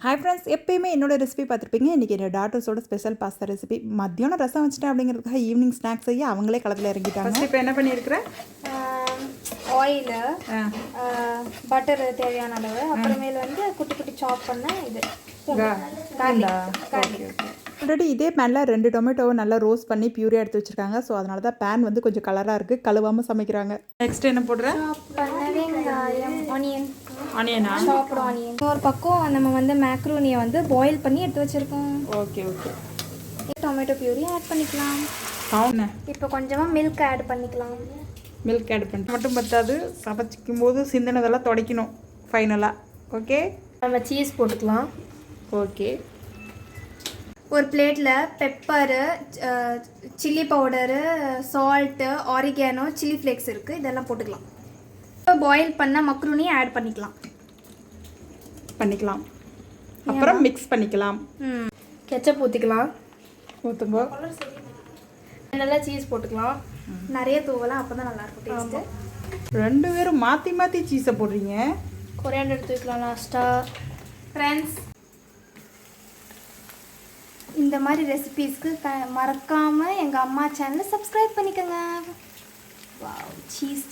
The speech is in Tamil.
ஹாய் ஃப்ரெண்ட்ஸ், எப்பயுமே என்னோட ரெசிபி பார்த்துருப்பீங்க. இன்றைக்கி என்னோட டாட்டர்ஸோட ஸ்பெஷல் பாஸ்தா ரெசிபி. மத்தியானம் ரசம் வச்சுட்டேன் அப்படிங்கிறதுக்காக ஈவினிங் ஸ்நாக்ஸ் செய்ய அவங்களே களத்தில் இறங்கிட்டாங்க. இப்போ என்ன பண்ணியிருக்கிறேன்? ஆயிலு, பட்டர் தேவையான அளவு, அப்புறமேல வந்து குட்டி குட்டி சாப் பண்ண இது ஆல்ரெடி இதே பேனில் 2 டொமேட்டோவை நல்லா ரோஸ்ட் பண்ணி பியூரியாக எடுத்து வச்சுருக்காங்க. ஸோ அதனால தான் பேன் வந்து கொஞ்சம் கலராக இருக்குது, கழுவாமல் சமைக்கிறாங்க. நெக்ஸ்ட் என்ன போடுறேன்? ஆனியனா? சாப்பிடும் ஆனியன். ஒரு பக்கம் நம்ம வந்து மேக்ரோனியை வந்து பாயில் பண்ணி எடுத்து வச்சுருக்கோம். Okay okay. Tomato puree add பண்ணிக்கலாம். இப்போ கொஞ்சமாக மில்க் ஆட் பண்ணிக்கலாம். மில்க் ஆட் பண்ணி மட்டும் பத்தாது, சமைச்சிக்கும் போது சிந்தினதெல்லாம் துடைக்கணும் ஃபைனலாக. ஓகே, நம்ம சீஸ் போட்டுக்கலாம். ஓகே. ஒரு பிளேட்டில் pepper, chilli powder, salt, oregano, chilli flakes இருக்குது, இதெல்லாம் போட்டுக்கலாம். இப்போ பாயில் பண்ண மக்ரூனியை ஆட் பண்ணிக்கலாம். அப்புறம் மிக்ஸ் பண்ணிக்கலாம். கெச்சப் ஊற்றிக்கலாம். ஊற்றும்போ நல்லா சீஸ் போட்டுக்கலாம். நிறைய தூவலாம், அப்போ தான் நல்லாயிருக்கும் டேஸ்ட்டு. 2 பேரும் மாற்றி மாற்றி சீஸை போடுறீங்க. கொரியாண்டர் எடுத்து வைக்கலாம் லாஸ்ட்டாக. ஃப்ரெண்ட்ஸ், இந்த மாதிரி ரெசிபீஸ்க்கு மறக்காமல் எங்கள் அம்மா சேனலை சப்ஸ்கிரைப் பண்ணிக்கோங்க. Wow, cheese